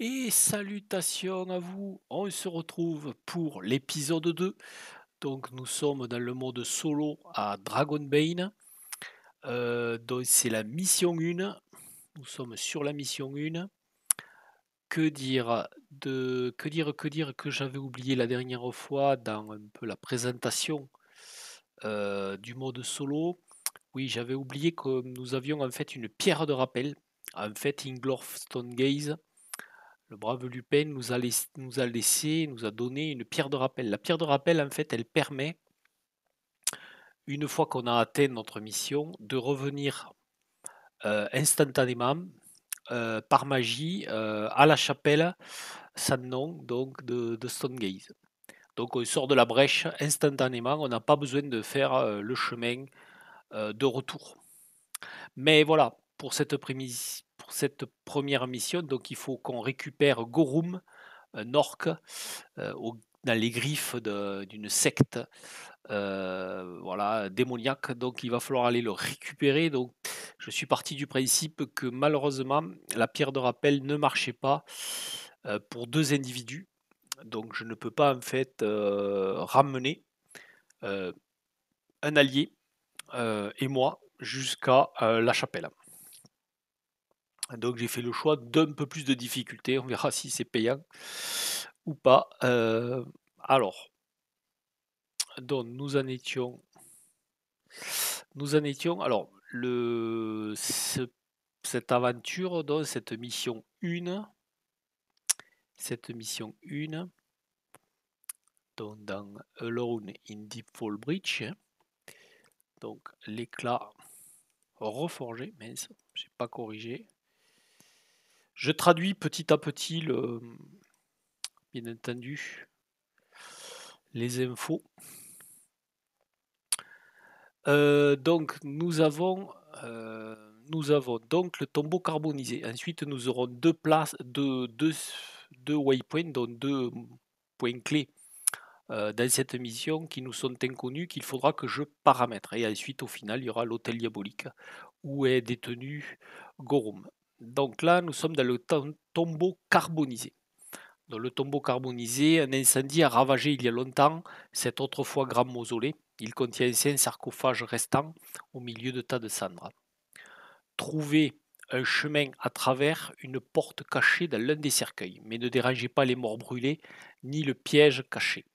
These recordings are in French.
Et salutations à vous, on se retrouve pour l'épisode 2. Donc nous sommes dans le mode solo à Dragonbane. Donc c'est la mission 1. Nous sommes sur la mission 1. Que dire que j'avais oublié la dernière fois dans un peu la présentation du mode solo. Oui, j'avais oublié que nous avions en fait une pierre de rappel. En fait, Inglourf Stonegaze, le brave Lupin nous a donné une pierre de rappel. La pierre de rappel, en fait, elle permet, une fois qu'on a atteint notre mission, de revenir instantanément, par magie, à la chapelle sans nom, donc de Stonegaze. Donc on sort de la brèche instantanément, on n'a pas besoin de faire le chemin de retour. Mais voilà, pour cette première mission, donc il faut qu'on récupère Gorum, un orc, dans les griffes d'une secte, voilà, démoniaque. Donc il va falloir aller le récupérer. Donc je suis parti du principe que malheureusement la pierre de rappel ne marchait pas pour deux individus. Donc je ne peux pas en fait ramener euh, un allié et moi jusqu'à la chapelle. Donc j'ai fait le choix d'un peu plus de difficulté. On verra si c'est payant ou pas. Alors, donc nous en étions. Alors, cette aventure, donc cette mission 1, donc dans Alone in Deep Fall Bridge, hein, donc l'éclat reforgé, mince, j'ai pas corrigé. Je traduis petit à petit bien entendu, les infos. Donc nous avons donc le tombeau carbonisé. Ensuite, nous aurons deux waypoints, donc deux points clés dans cette mission qui nous sont inconnus, qu'il faudra que je paramètre. Et ensuite, au final, il y aura l'hôtel diabolique où est détenu Gorum. Donc là, nous sommes dans le tombeau carbonisé. Dans le tombeau carbonisé, un incendie a ravagé il y a longtemps cet autrefois grand mausolée. Il contient 5 sarcophages restants au milieu de tas de cendres. Trouvez un chemin à travers une porte cachée dans l'un des cercueils, mais ne dérangez pas les morts brûlés ni le piège caché.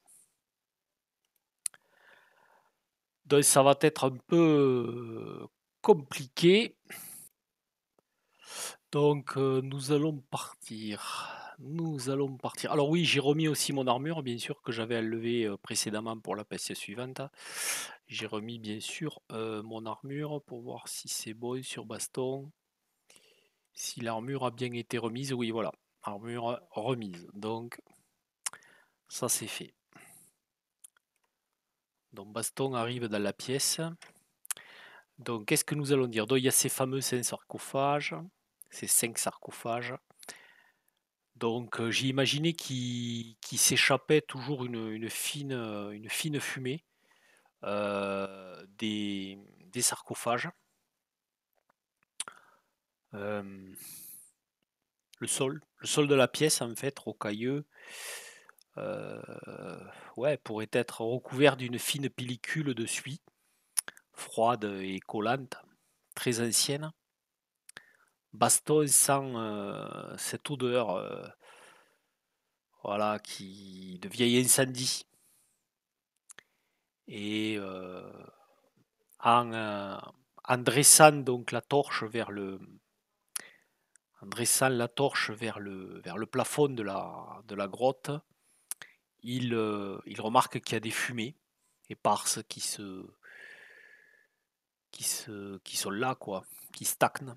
Donc ça va être un peu compliqué. Donc nous allons partir. Nous allons partir. Alors oui, j'ai remis aussi mon armure, bien sûr, que j'avais enlevé précédemment pour la pièce suivante. J'ai remis bien sûr mon armure pour voir si c'est bon sur baston. Si l'armure a bien été remise, oui voilà, armure remise. Donc ça c'est fait. Donc baston arrive dans la pièce. Donc qu'est-ce que nous allons dire? Donc il y a ces fameux 5 sarcophages. Ces 5 sarcophages. Donc j'ai imaginé qu'il s'échappait toujours une fine fumée des sarcophages. Euh, le sol de la pièce en fait, rocailleux, euh, ouais, pourrait être recouvert d'une fine pellicule de suie, froide et collante, très ancienne. Baston sent cette odeur, voilà, de vieil incendie. Et en dressant donc la torche vers le plafond de la grotte, il remarque qu'il y a des fumées éparses qui sont là, quoi, qui stagnent.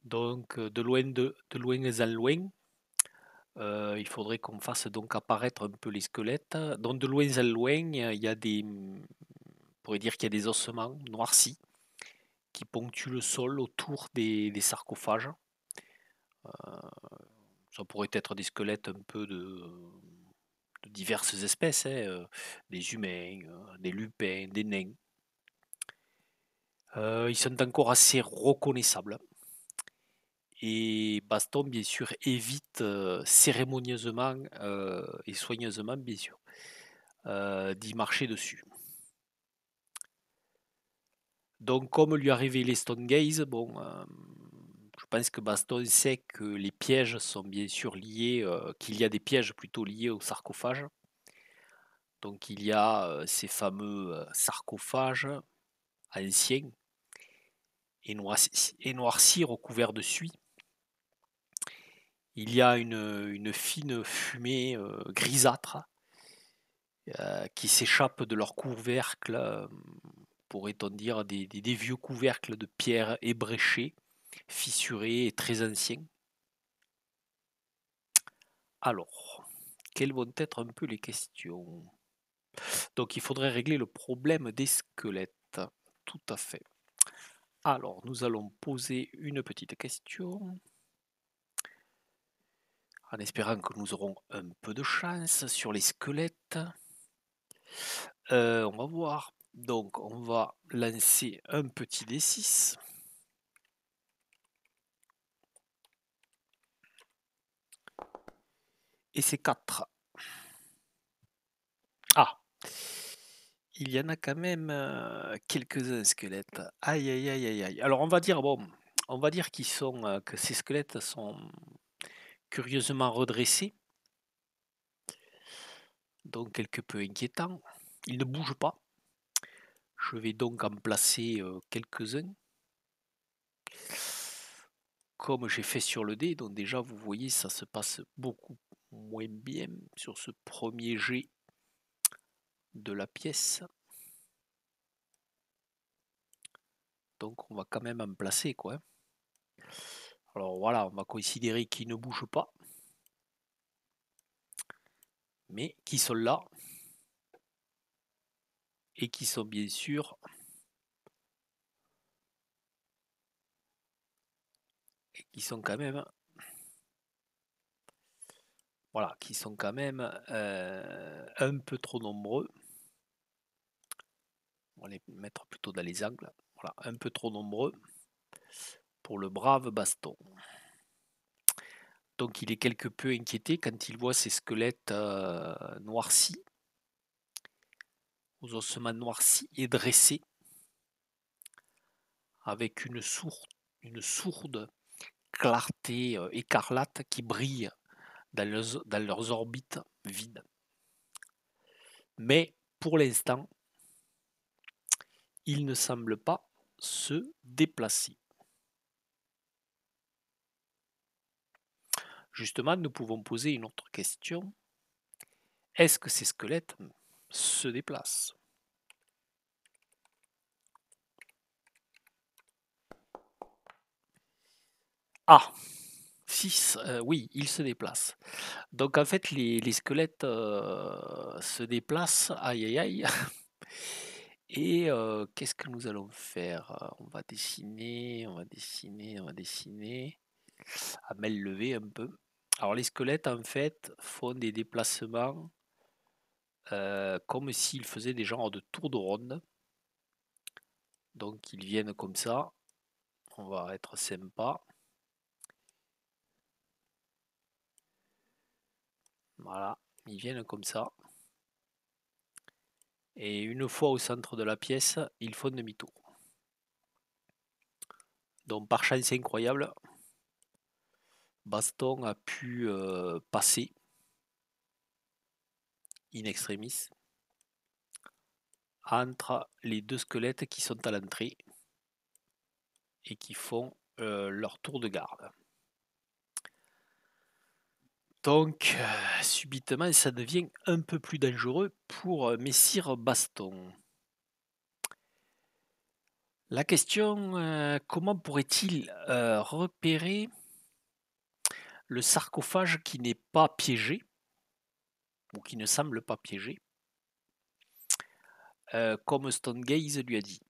Donc de loin en loin, il faudrait qu'on fasse donc apparaître un peu les squelettes. Donc de loin en loin, il y a on pourrait dire qu'il y a des ossements noircis qui ponctuent le sol autour des sarcophages. Ça pourrait être des squelettes un peu de diverses espèces, hein, des humains, des lupins, des nains. Ils sont encore assez reconnaissables. Et Baston, bien sûr, évite cérémonieusement et soigneusement, bien sûr, d'y marcher dessus. Donc, comme lui a révélé Stonegaze, bon, je pense que Baston sait que les pièges sont bien sûr liés, qu'il y a des pièges plutôt liés au sarcophage. Donc, il y a ces fameux sarcophages anciens et noircis recouverts de suie. Il y a une fine fumée grisâtre qui s'échappe de leurs couvercles, pourrait-on dire des vieux couvercles de pierre ébréchés, fissurés et très anciens. Alors, quelles vont être un peu les questions? Donc il faudrait régler le problème des squelettes. Tout à fait. Alors, nous allons poser une petite question, en espérant que nous aurons un peu de chance sur les squelettes. On va voir. Donc, on va lancer un petit D6. Et c'est 4. Ah, il y en a quand même quelques-uns squelettes. Aïe, aïe, aïe, aïe, aïe. Alors, on va dire, bon, on va dire que ces squelettes sont curieusement redressés, donc quelque peu inquiétants. Ils ne bougent pas. Je vais donc en placer quelques-uns, comme j'ai fait sur le dé. Donc déjà, vous voyez, ça se passe beaucoup moins bien sur ce premier jet de la pièce. Donc on va quand même en placer, quoi. Alors voilà, on va considérer qu'ils ne bougent pas, mais qui sont là et qui sont bien sûr et qui sont quand même voilà, qui sont quand même un peu trop nombreux. On va les mettre plutôt dans les angles. Voilà, un peu trop nombreux pour le brave Baston. Donc il est quelque peu inquiété quand il voit ces squelettes noircis, aux ossements noircis et dressés, avec une sourde clarté écarlate qui brille dans leurs orbites vides. Mais pour l'instant, ils ne semblent pas se déplacer. Justement, nous pouvons poser une autre question. Est-ce que ces squelettes se déplacent? Ah, 6, oui, ils se déplacent. Donc en fait, les squelettes se déplacent, aïe aïe aïe. Et qu'est-ce que nous allons faire? On va dessiner, on va dessiner, on va dessiner, à main levée un peu. Alors les squelettes en fait font des déplacements comme s'ils faisaient des genres de tours de ronde. Donc ils viennent comme ça. On va être sympa. Voilà, ils viennent comme ça. Et une fois au centre de la pièce, ils font demi-tour. Donc par chance incroyable, Baston a pu passer in extremis entre les deux squelettes qui sont à l'entrée et qui font leur tour de garde. Donc, subitement, ça devient un peu plus dangereux pour Messire Baston. La question, comment pourrait-il repérer le sarcophage qui n'est pas piégé, ou qui ne semble pas piégé, comme Stonegaze lui a dit?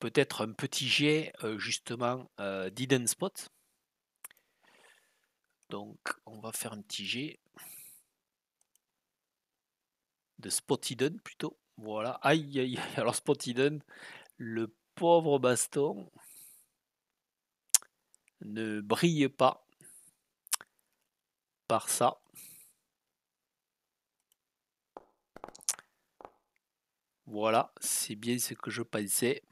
Peut-être un petit jet, justement, d'Hidden Spot. Donc, on va faire un petit jet de Spot Hidden plutôt. Voilà. Aïe, aïe, aïe. Alors, Spot Hidden, le pauvre Baston. ne brille pas par ça. Voilà, c'est bien ce que je pensais.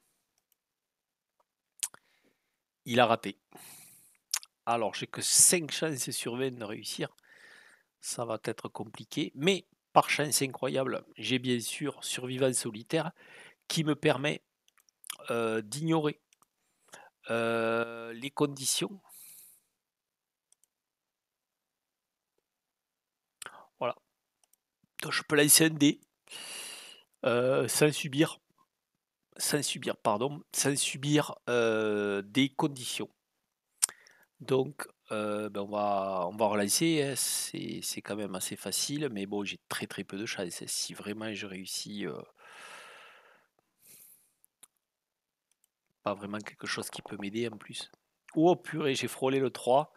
Il a raté. Alors, j'ai que 5 chances sur 20 de réussir. Ça va être compliqué. Mais, par chance incroyable, j'ai bien sûr Survivant Solitaire qui me permet d'ignorer les conditions. Voilà. Donc, je peux lancer un dé sans subir des conditions. Donc, ben on va relancer, hein. C'est quand même assez facile, mais bon, j'ai très très peu de chance. Si vraiment je réussis, pas vraiment quelque chose qui peut m'aider en plus. Oh purée, j'ai frôlé le 3,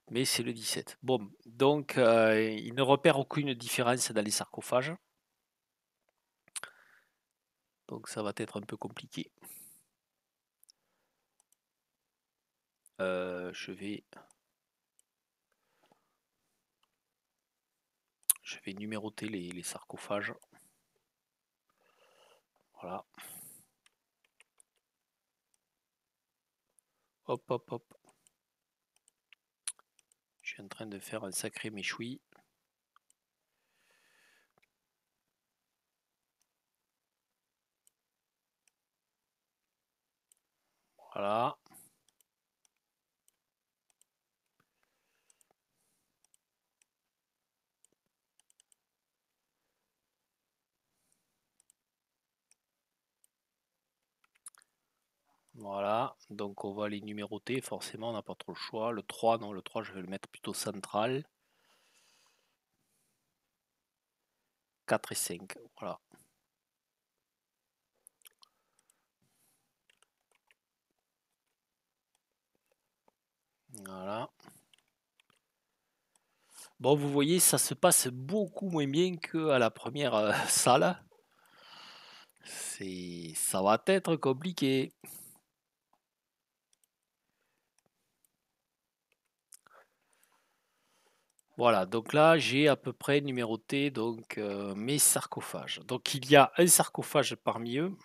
mais c'est le 17. Bon, donc il ne repère aucune différence dans les sarcophages. Donc ça va être un peu compliqué. Je vais numéroter les sarcophages. Voilà. Hop, hop, hop. Je suis en train de faire un sacré méchoui. Voilà. Voilà, donc on va les numéroter, forcément on n'a pas trop le choix. Le 3, non, le 3 je vais le mettre plutôt central. 4 et 5, voilà. Voilà. Bon, vous voyez, ça se passe beaucoup moins bien qu'à la première salle. Ça va être compliqué. Voilà, donc là j'ai à peu près numéroté donc, mes sarcophages. Donc il y a un sarcophage parmi eux.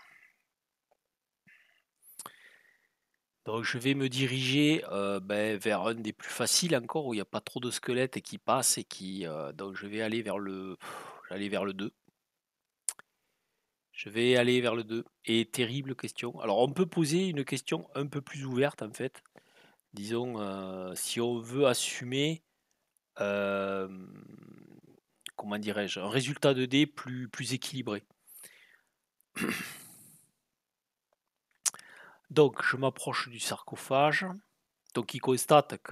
Donc je vais me diriger ben, vers un des plus faciles encore, où il n'y a pas trop de squelettes et qui passent et qui. Donc je vais aller vers le 2. Je vais aller vers le 2. Et terrible question. Alors on peut poser une question un peu plus ouverte en fait. Disons, si on veut assumer, euh, comment dirais-je, un résultat de dés plus équilibré. Donc je m'approche du sarcophage. Donc il constate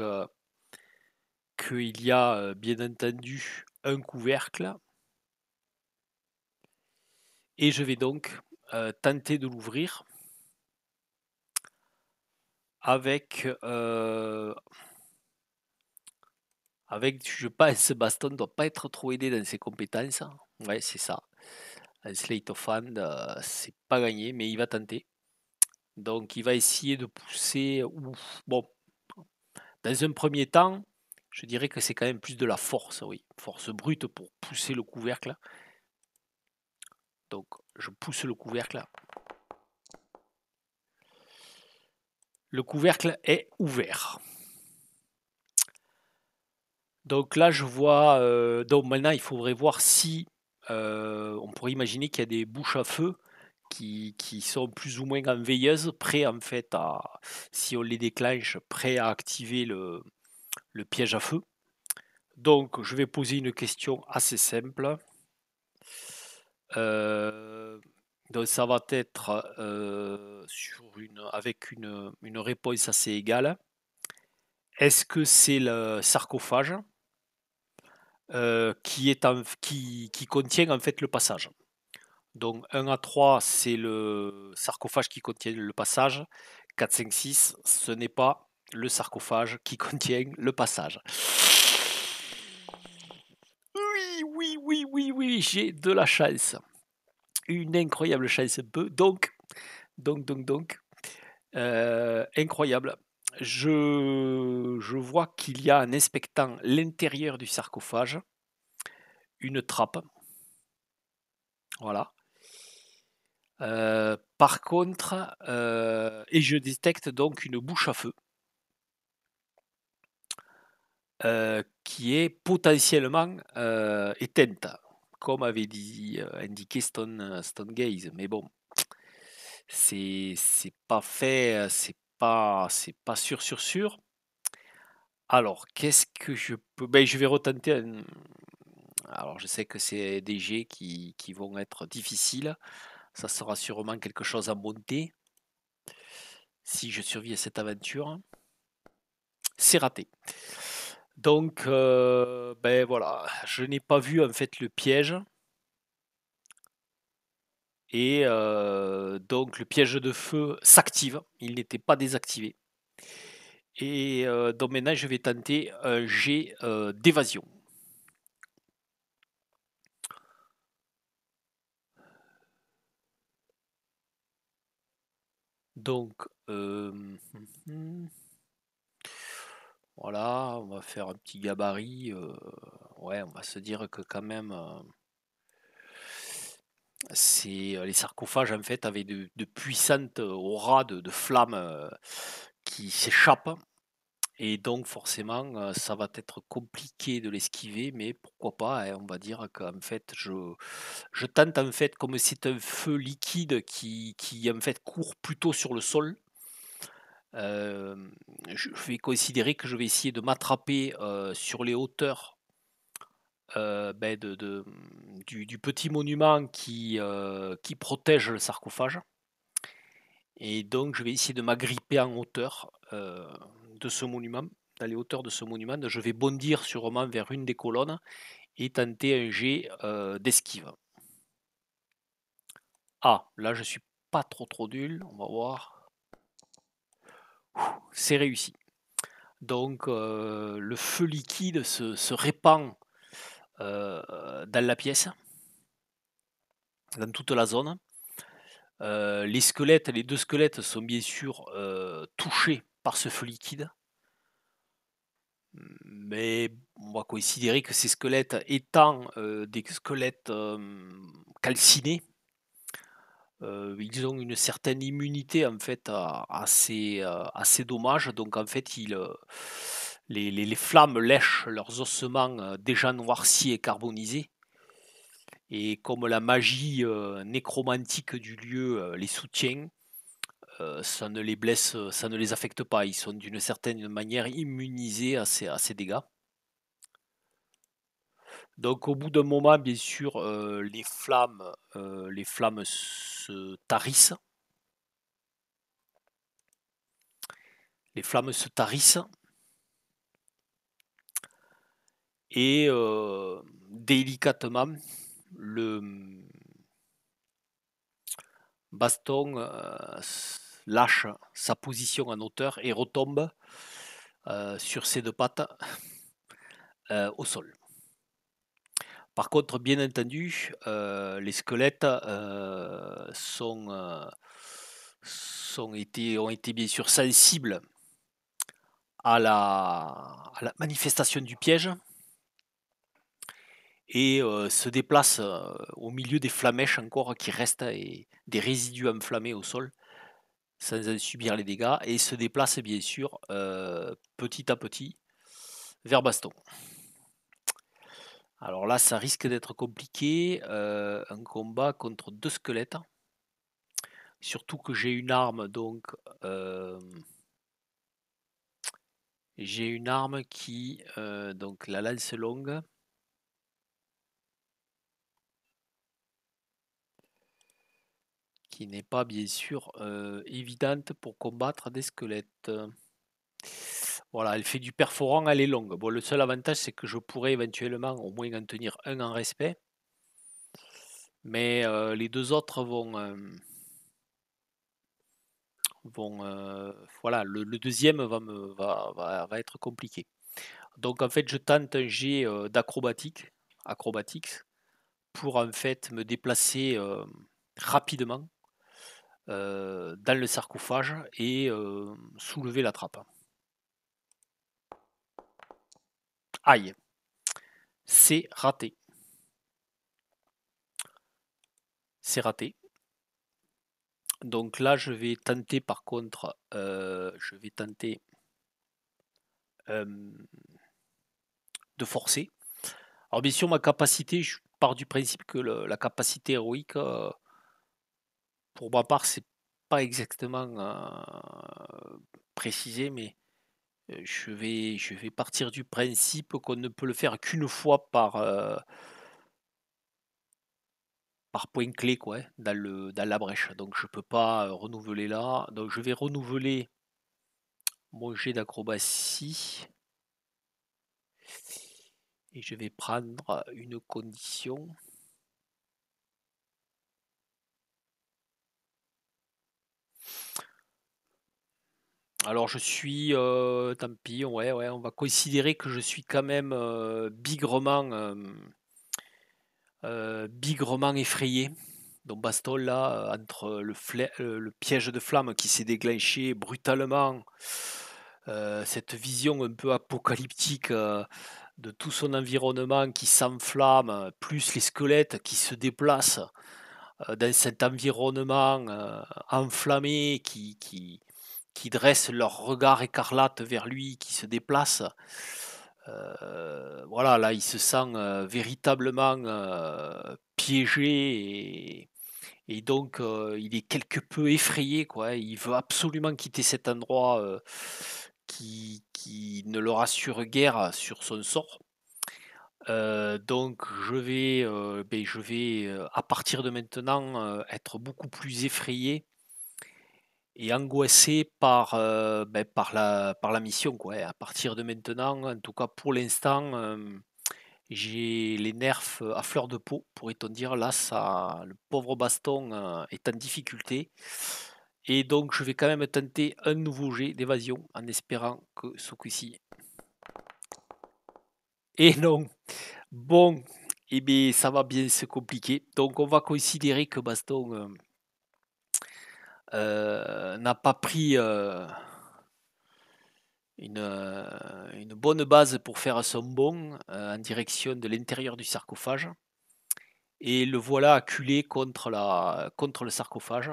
qu'il y a bien entendu un couvercle. Et je vais donc tenter de l'ouvrir avec, je pense, Baston ne doit pas être trop aidé dans ses compétences. Ouais, c'est ça. Un Slate of Hand, c'est pas gagné, mais il va tenter. Donc il va essayer de pousser. Bon, dans un premier temps, je dirais que c'est quand même plus de la force, oui. Force brute pour pousser le couvercle. Donc je pousse le couvercle. Le couvercle est ouvert. Donc là, je vois. Donc maintenant, il faudrait voir si on pourrait imaginer qu'il y a des bouches à feu qui sont plus ou moins en veilleuse, prêts en fait à, si on les déclenche, prêts à activer le piège à feu. Donc, je vais poser une question assez simple. Donc, ça va être avec une réponse assez égale. Est-ce que c'est le sarcophage qui contient en fait le passage? Donc 1 à 3, c'est le sarcophage qui contient le passage. 4, 5, 6, ce n'est pas le sarcophage qui contient le passage. Oui, oui, oui, oui, oui, j'ai de la chance. Une incroyable chance un peu. Donc, incroyable. je vois qu'il y a, en inspectant l'intérieur du sarcophage, une trappe. Voilà. Par contre, et je détecte donc une bouche à feu qui est potentiellement éteinte, comme avait indiqué Stone Gaze. Mais bon, c'est pas fait, c'est pas sûr. Alors, qu'est-ce que je peux. Ben, je vais retenter Alors, je sais que c'est des jets qui vont être difficiles. Ça sera sûrement quelque chose à monter si je survis à cette aventure. C'est raté. Donc, ben voilà, je n'ai pas vu en fait le piège. Et donc le piège de feu s'active, il n'était pas désactivé. Et donc maintenant je vais tenter un jet d'évasion. Donc voilà, on va faire un petit gabarit. Ouais, on va se dire que quand même, les sarcophages en fait avaient de puissantes auras de flammes qui s'échappent. Et donc forcément, ça va être compliqué de l'esquiver, mais pourquoi pas, hein, on va dire qu'en fait, je tente en fait, comme c'est un feu liquide qui en fait court plutôt sur le sol, je vais considérer que je vais essayer de m'attraper sur les hauteurs ben, du petit monument qui protège le sarcophage. Et donc, je vais essayer de m'agripper en hauteur de ce monument, dans les hauteurs de ce monument. Je vais bondir sûrement vers une des colonnes et tenter un jet d'esquive. Ah, là, je suis pas trop nul. On va voir. C'est réussi. Donc, le feu liquide se répand dans la pièce, dans toute la zone. Les deux squelettes sont bien sûr touchés par ce feu liquide. Mais on va considérer que ces squelettes étant des squelettes calcinés, ils ont une certaine immunité en fait à ces dommages. Donc en fait, les flammes lèchent leurs ossements déjà noircis et carbonisés. Et comme la magie nécromantique du lieu les soutient, ça ne les blesse, ça ne les affecte pas. Ils sont d'une certaine manière immunisés à ces dégâts. Donc au bout d'un moment, bien sûr, les flammes se tarissent. Les flammes se tarissent et délicatement, le baston lâche sa position en hauteur et retombe sur ses deux pattes au sol. Par contre, bien entendu, les squelettes ont été bien sûr sensibles à la manifestation du piège et se déplacent au milieu des flamèches encore qui restent et des résidus enflammés au sol sans en subir les dégâts et se déplacent bien sûr petit à petit vers Baston. Alors là, ça risque d'être compliqué, un combat contre deux squelettes. Surtout que j'ai une arme, donc j'ai une arme qui, donc la lance longue, qui n'est pas bien sûr évidente pour combattre des squelettes. Voilà, elle fait du perforant, elle est longue. Bon, le seul avantage, c'est que je pourrais éventuellement au moins en tenir un en respect. Mais les deux autres voilà, le deuxième va être compliqué. Donc en fait, je tente un jet acrobatics, pour en fait me déplacer rapidement dans le sarcophage et soulever la trappe. Aïe, c'est raté. C'est raté. Donc là, je vais tenter par contre, je vais tenter de forcer. Alors bien sûr, ma capacité, je pars du principe que la capacité héroïque, pour ma part, c'est pas exactement précisé, mais je vais partir du principe qu'on ne peut le faire qu'une fois par point clé, quoi, hein, dans la brèche. Donc je peux pas renouveler là. Donc je vais renouveler mon jet d'acrobatie et je vais prendre une condition. Alors je suis, tant pis, ouais, ouais, on va considérer que je suis quand même bigrement effrayé. Donc Baston là, entre le piège de flamme qui s'est déclenché brutalement, cette vision un peu apocalyptique de tout son environnement qui s'enflamme, plus les squelettes qui se déplacent dans cet environnement enflammé qui dressent leur regard écarlate vers lui, qui se déplacent. Voilà, là, il se sent véritablement piégé et donc il est quelque peu effrayé, quoi. Il veut absolument quitter cet endroit qui ne le rassure guère sur son sort. Donc je vais à partir de maintenant être beaucoup plus effrayé et angoissé par la mission, quoi, hein. À partir de maintenant, en tout cas pour l'instant, j'ai les nerfs à fleur de peau, pourrait-on dire. Là, ça, le pauvre baston est en difficulté. Et donc, je vais quand même tenter un nouveau jet d'évasion en espérant que ce coup-ci. Et non, bon, eh bien, ça va bien se compliquer. Donc, on va considérer que baston n'a pas pris une bonne base pour faire son bond en direction de l'intérieur du sarcophage. Et le voilà acculé contre le sarcophage.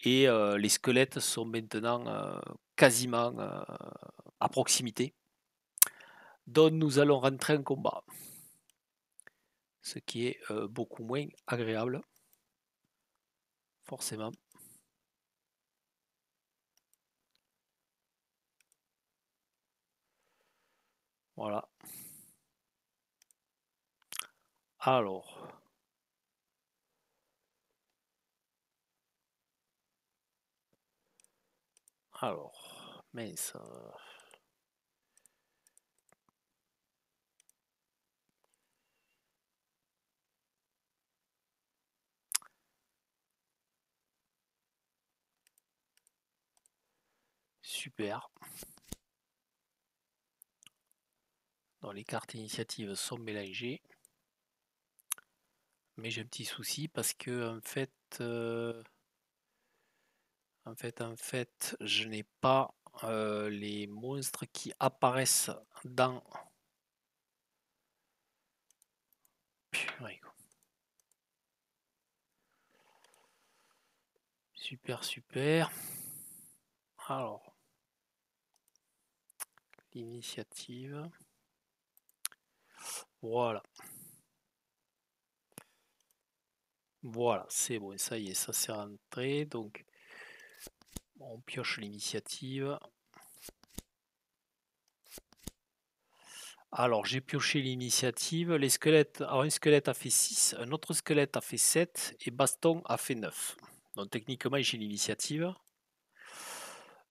Et les squelettes sont maintenant quasiment à proximité. Donc nous allons rentrer en combat. Ce qui est beaucoup moins agréable, forcément. Voilà. Alors. Alors. Mince. Super. Donc les cartes initiatives sont mélangées. Mais j'ai un petit souci parce que en fait, je n'ai pas les monstres qui apparaissent dans. Purée, quoi. Super, super. Alors, l'initiative. Voilà. Voilà, c'est bon, ça y est, ça s'est rentré. Donc, on pioche l'initiative. Alors, j'ai pioché l'initiative. Les squelettes, alors un squelette a fait 6, un autre squelette a fait 7 et Baston a fait 9. Donc, techniquement, j'ai l'initiative.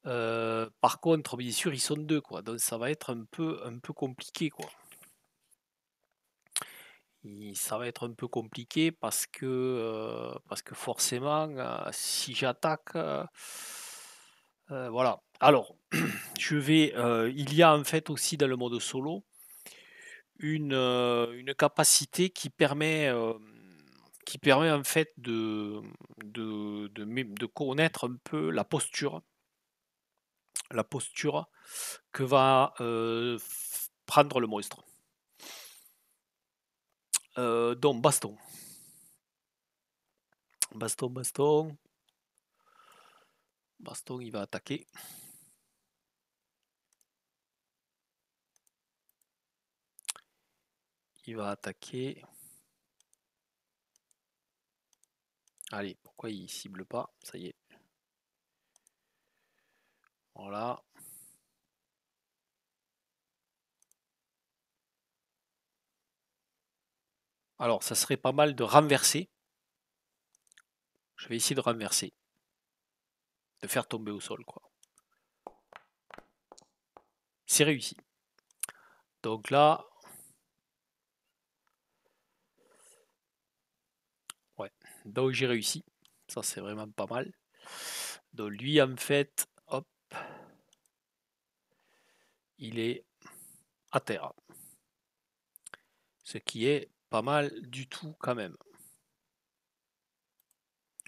Par contre, bien sûr, ils sont deux, quoi. Donc, ça va être un peu compliqué, quoi. Ça va être un peu compliqué parce que forcément, si j'attaque, voilà. Alors, il y a en fait aussi dans le mode solo une capacité qui permet en fait de connaître un peu la posture que va prendre le monstre. Donc baston. Baston, baston. Baston, il va attaquer. Il va attaquer. Allez, pourquoi il cible pas? Ça y est. Voilà. Alors, ça serait pas mal de renverser. Je vais essayer de renverser. De faire tomber au sol, quoi. C'est réussi. Donc là... Ouais. Donc j'ai réussi. Ça, c'est vraiment pas mal. Donc lui, en fait, hop, il est à terre. Ce qui est pas mal du tout quand même.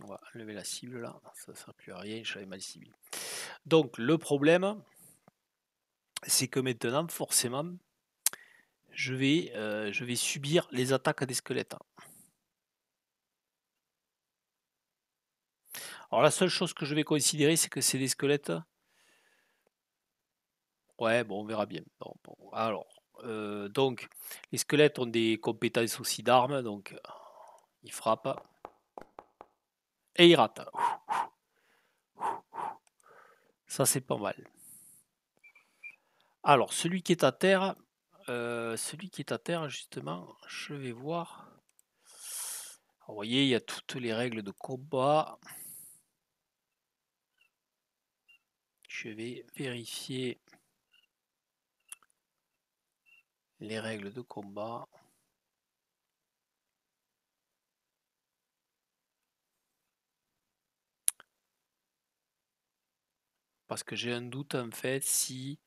On va enlever la cible là. Ça ne sert plus à rien, je l'avais mal ciblé. Donc le problème, c'est que maintenant, forcément, je vais subir les attaques des squelettes. Alors la seule chose que je vais considérer, c'est que c'est des squelettes. Ouais, bon, on verra bien. Bon. Alors, donc, les squelettes ont des compétences aussi d'armes, donc ils frappent et ils ratent. Ça, c'est pas mal. Alors, celui qui est à terre, justement, je vais voir. Alors, vous voyez, il y a toutes les règles de combat. Je vais vérifier les règles de combat. Parce que j'ai un doute en fait si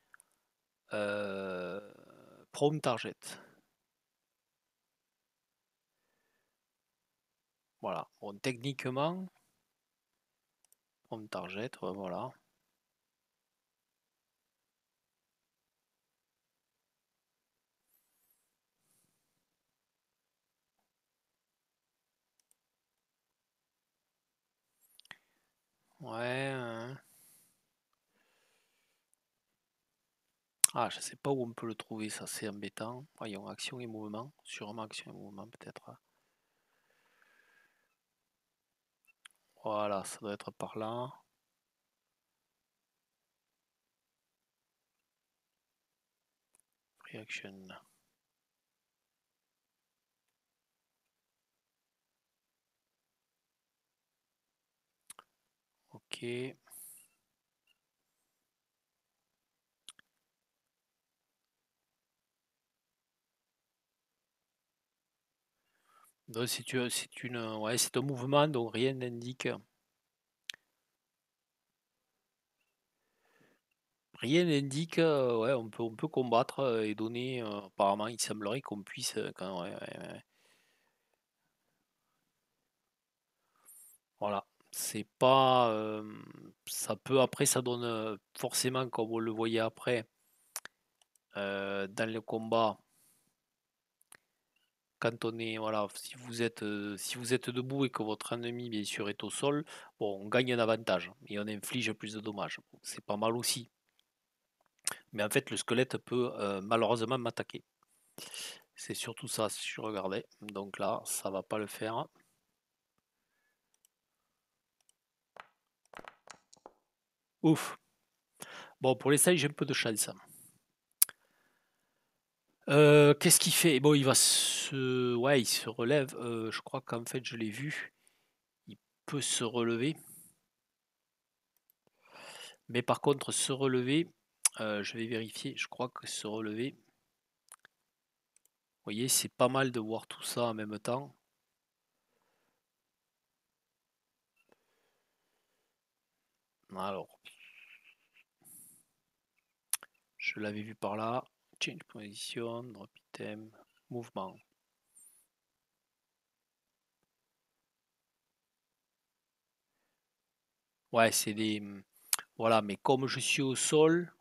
Prone Target. Voilà. Bon, techniquement, Prone Target, voilà. Ouais. Ah, je sais pas où on peut le trouver, ça c'est embêtant. Voyons, action et mouvement. Sûrement action et mouvement peut-être. Voilà, ça doit être par là. Reaction. Ok. Donc c'est un mouvement, donc rien n'indique. Rien n'indique, ouais, on peut combattre et donner. Apparemment, il semblerait qu'on puisse. Ouais. Voilà. C'est pas. Ça peut après, ça donne forcément, comme on le voyait après, dans le combat. Quand on est, voilà, si vous êtes debout et que votre ennemi, bien sûr, est au sol, bon, on gagne un avantage et on inflige plus de dommages. Bon, c'est pas mal aussi. Mais en fait, le squelette peut malheureusement m'attaquer. C'est surtout ça, si je regardais. Donc là, ça va pas le faire. Ouf. Bon, pour l'essai, j'ai un peu de chance. Qu'est-ce qu'il fait? Bon, il va se... Ouais, il se relève. Je crois qu'en fait, je l'ai vu. Il peut se relever. Mais par contre, se relever, je vais vérifier. Je crois que se relever... Vous voyez, c'est pas mal de voir tout ça en même temps. Alors, je l'avais vu par là. Change position, drop item, mouvement. Ouais, c'est des... Voilà, mais comme je suis au sol,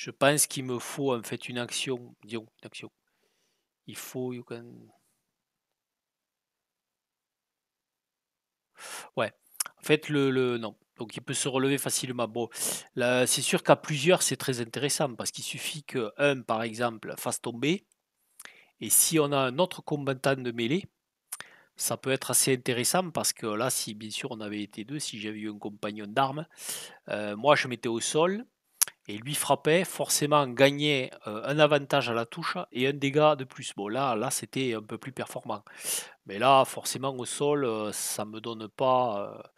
Je pense qu'il me faut en fait une action. Disons, une action. Il faut. Ouais. En fait, non. Donc il peut se relever facilement. Bon, là, c'est sûr qu'à plusieurs, c'est très intéressant parce qu'il suffit que un, par exemple, fasse tomber. Et si on a un autre combattant de mêlée, ça peut être assez intéressant parce que là, si bien sûr on avait été deux, si j'avais eu un compagnon d'armes, moi je mettais au sol et lui frappait, forcément gagnait un avantage à la touche et un dégât de plus. Bon là c'était un peu plus performant. Mais là, forcément au sol, ça me donne pas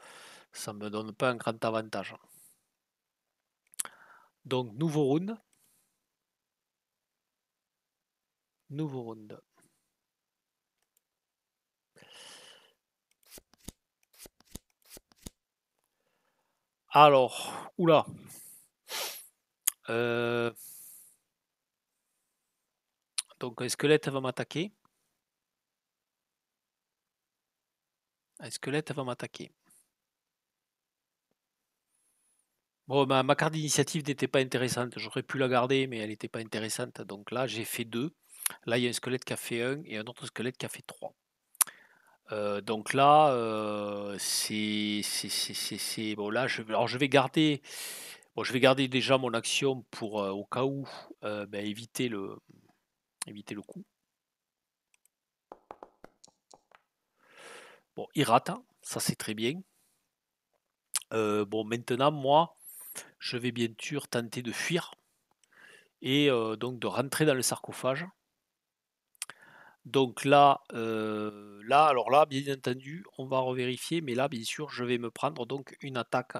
un grand avantage. Donc nouveau round, nouveau round. Alors, oula. Euh, donc un squelette va m'attaquer. Un squelette va m'attaquer. Bon, ma carte d'initiative n'était pas intéressante. J'aurais pu la garder, mais elle n'était pas intéressante. Donc là, j'ai fait 2. Là, il y a un squelette qui a fait 1 et un autre squelette qui a fait 3. Donc là, bon, là, alors je vais garder. Bon, je vais garder déjà mon action pour au cas où ben, éviter le coup. Bon, il rate, hein, ça c'est très bien. Bon, maintenant, moi, je vais bien sûr tenter de fuir et donc de rentrer dans le sarcophage. Donc alors là, bien entendu, on va revérifier, mais là, bien sûr, je vais me prendre donc une attaque.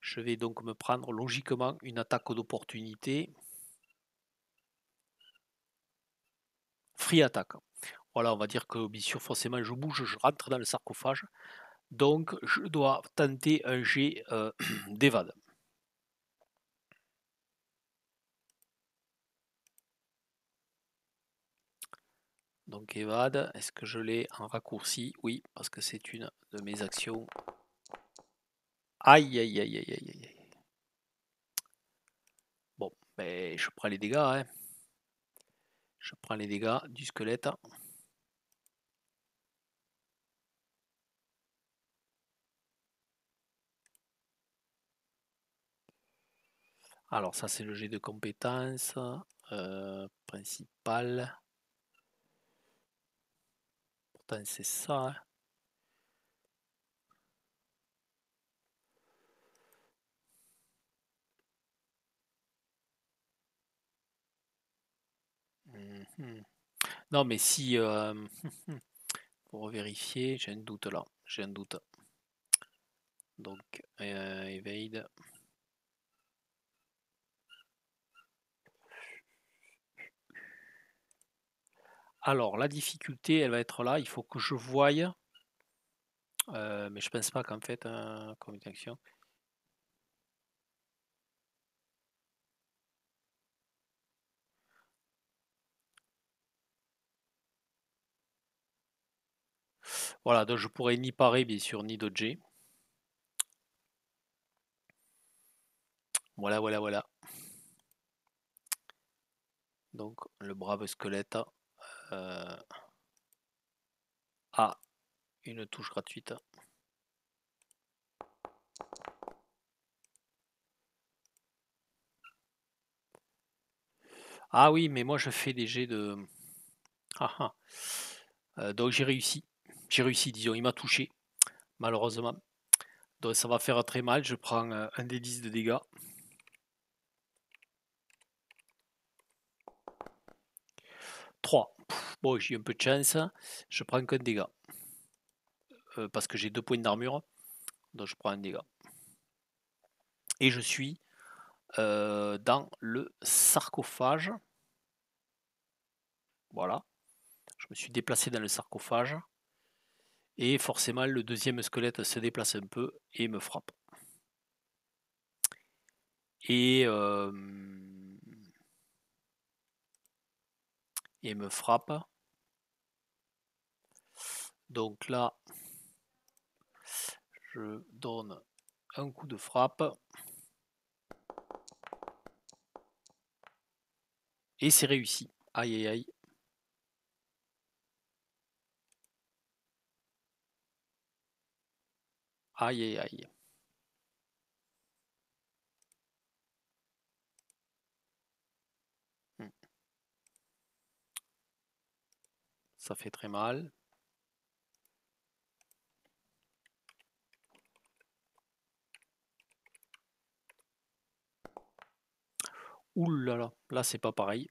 Je vais donc me prendre logiquement une attaque d'opportunité. Free attack. Voilà, on va dire que bien sûr, forcément, je bouge, je rentre dans le sarcophage. Donc, je dois tenter un jet d'évade. Donc, évade, est-ce que je l'ai en raccourci? Oui, parce que c'est une de mes actions. Aïe, aïe, aïe, aïe, aïe, aïe. Bon, ben, je prends les dégâts. Hein. Je prends les dégâts du squelette. Alors, ça, c'est le jet de compétences principal. Pourtant, c'est ça. Hein. Mhm. Non, mais si. Pour vérifier, j'ai un doute là. J'ai un doute. Donc, evade. Alors, la difficulté, elle va être là. Il faut que je voie. Mais je pense pas qu'en fait, comme une action. Voilà, donc je pourrais ni parer, bien sûr, ni dodger. Voilà, voilà, voilà. Donc, le brave squelette a une touche gratuite. Ah oui, mais moi je fais des jets de. Ah, ah. Donc j'ai réussi. J'ai réussi, disons, il m'a touché, malheureusement. Donc ça va faire très mal. Je prends un des 10 de dégâts. 3. Bon, j'ai eu un peu de chance. Je prends qu'un dégât. Parce que j'ai 2 points d'armure. Donc je prends un dégât. Et je suis dans le sarcophage. Voilà. Je me suis déplacé dans le sarcophage. Et forcément, le deuxième squelette se déplace un peu et me frappe. Et me frappe. Donc là, je donne un coup de frappe. Et c'est réussi. Aïe aïe aïe. Aïe aïe aïe. Ça fait très mal. Ouh là là, là c'est pas pareil.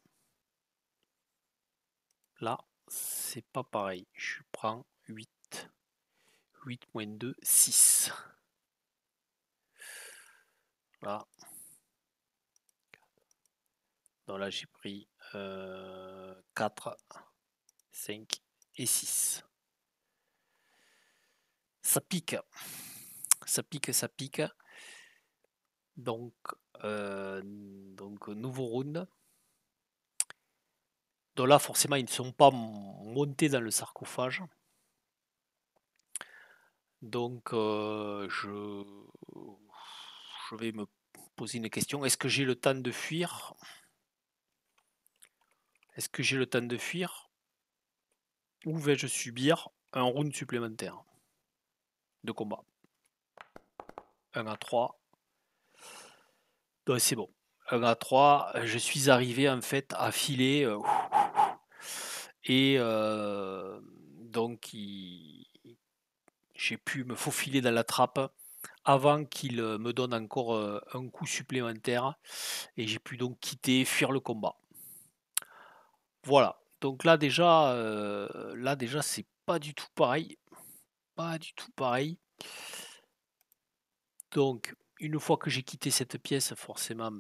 Là, c'est pas pareil. Je prends 8. 8 moins 2, 6. Là. Donc là, j'ai pris 4, 5 et 6. Ça pique. Ça pique, ça pique. Donc, nouveau round. Donc là, forcément, ils ne sont pas montés dans le sarcophage. Donc, je vais me poser une question. Est-ce que j'ai le temps de fuir? Est-ce que j'ai le temps de fuir? Ou vais-je subir un round supplémentaire de combat? 1 à 3. Donc c'est bon. 1 à 3. Je suis arrivé en fait à filer. Et donc j'ai pu me faufiler dans la trappe avant qu'il me donne encore un coup supplémentaire. Et j'ai pu donc quitter, fuir le combat. Voilà. Donc là déjà c'est pas du tout pareil. Pas du tout pareil. Donc, une fois que j'ai quitté cette pièce, forcément,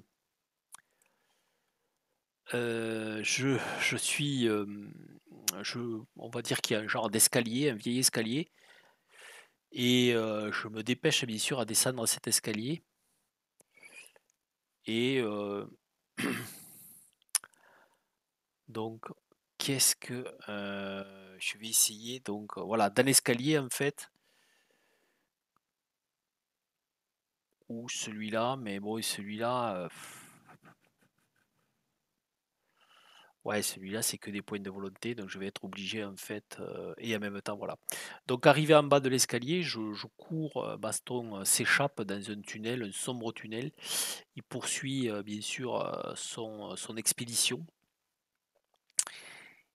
je suis, on va dire qu'il y a un genre d'escalier, un vieil escalier, et je me dépêche bien sûr à descendre cet escalier. Et donc, qu'est-ce que je vais essayer? Donc, voilà, dans l'escalier en fait, ou celui-là, mais bon, celui-là. Ouais, celui-là, c'est que des points de volonté, donc je vais être obligé en fait, et en même temps, voilà. Donc arrivé en bas de l'escalier, je cours, Baston s'échappe dans un tunnel, un sombre tunnel. Il poursuit bien sûr son expédition.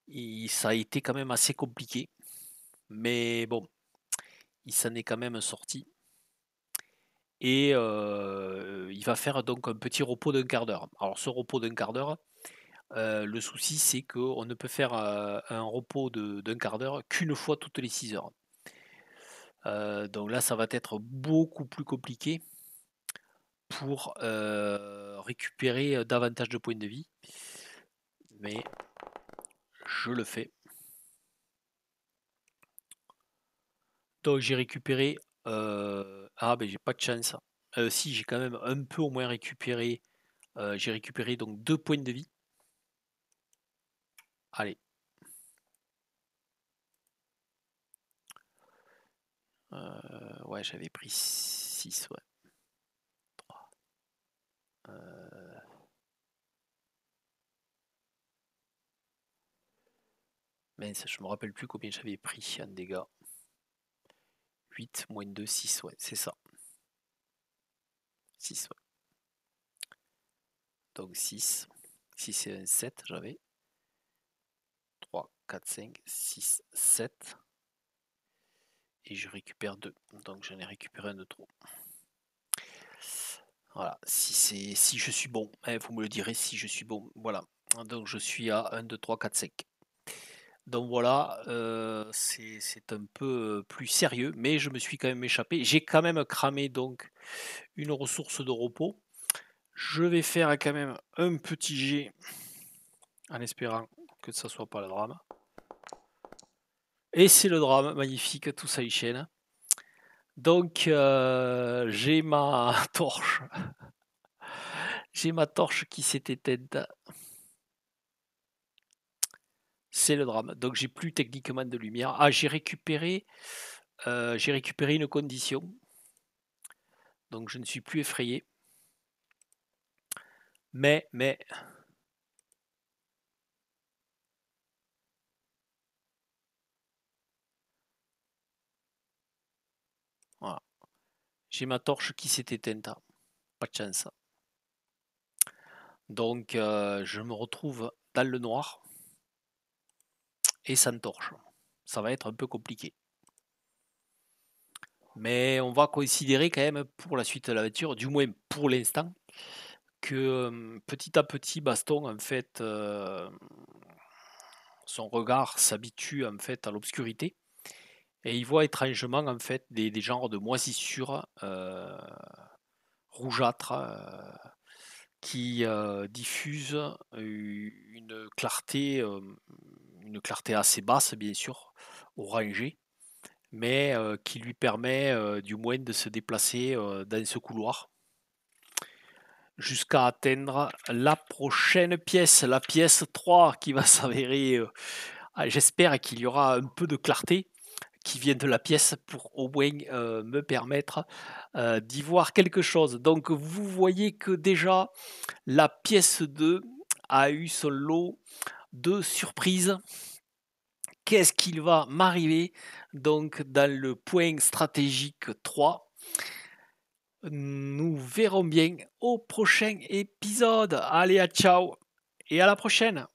Et ça a été quand même assez compliqué, mais bon, il s'en est quand même sorti. Et il va faire donc un petit repos d'un quart d'heure. Alors ce repos d'un quart d'heure, le souci, c'est qu'on ne peut faire un repos d'un quart d'heure qu'une fois toutes les 6 heures. Donc là, ça va être beaucoup plus compliqué pour récupérer davantage de points de vie. Mais je le fais. Donc j'ai récupéré. Ah, ben j'ai pas de chance. Si, j'ai quand même un peu au moins récupéré. J'ai récupéré donc 2 points de vie. Allez. Ouais, j'avais pris 6, ouais. 3. Mince, je me rappelle plus combien j'avais pris en dégâts. 8 moins 2, 6, ouais, c'est ça. 6, ouais. Donc 6. 6 et 1, 7, j'avais. 3, 4, 5, 6, 7. Et je récupère 2. Donc j'en ai récupéré un de trop. Voilà, si je suis bon, vous me le direz si je suis bon. Voilà, donc je suis à 1, 2, 3, 4, 5. Donc voilà, c'est un peu plus sérieux, mais je me suis quand même échappé. J'ai quand même cramé donc une ressource de repos. Je vais faire quand même un petit jet en espérant que ça soit pas le drame. Et c'est le drame, magnifique, tout ça y chaîne. Donc j'ai ma torche. J'ai ma torche qui s'est éteinte. C'est le drame. Donc j'ai plus techniquement de lumière. Ah, j'ai récupéré une condition. Donc je ne suis plus effrayé. Mais j'ai ma torche qui s'est éteinte. Pas de chance. Donc je me retrouve dans le noir et sans torche. Ça va être un peu compliqué. Mais on va considérer quand même pour la suite de l'aventure, du moins pour l'instant, que petit à petit Baston en fait son regard s'habitue en fait à l'obscurité et il voit étrangement en fait des genres de moisissures rougeâtres qui diffusent une clarté assez basse bien sûr, orangée, mais qui lui permet du moins de se déplacer dans ce couloir jusqu'à atteindre la prochaine pièce, la pièce 3 qui va s'avérer, j'espère qu'il y aura un peu de clarté qui vient de la pièce pour au moins me permettre d'y voir quelque chose. Donc vous voyez que déjà la pièce 2 a eu son lot de surprises. Qu'est-ce qu'il va m'arriver donc dans le point stratégique 3? Nous verrons bien au prochain épisode. Allez, à ciao et à la prochaine.